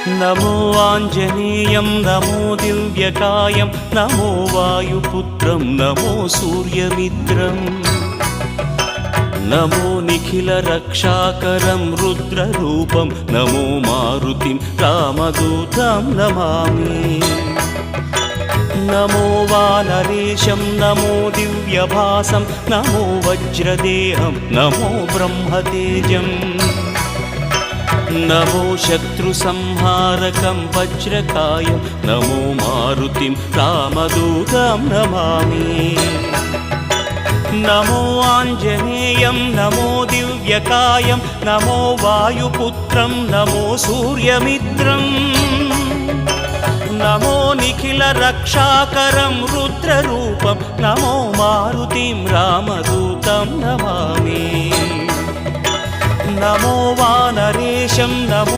नमो आञ्जनेयं नमो दिव्यकायं नमो वायुपुत्रं नमो सूर्यमित्रम् नमो निखिलरक्षाकरं रुद्ररूपं नमो मारुतिं रामदूतं Namami नमो वानरेशं नमो दिव्यभासं नमो वज्रदेहं नमो ब्रह्मतेजम् नमो शत्रुसंहारकं वज्रकायं नमो मारुतिं रामदूतं Namami नमो आञ्जनेयं नमो दिव्यकायं नमो वायुपुत्रं नमो सूर्यमित्रम् नमो निखिलरक्षाकरं रुद्ररूपं नमो मारुतिं रामदूतं Namami नमो वानरेशं नमो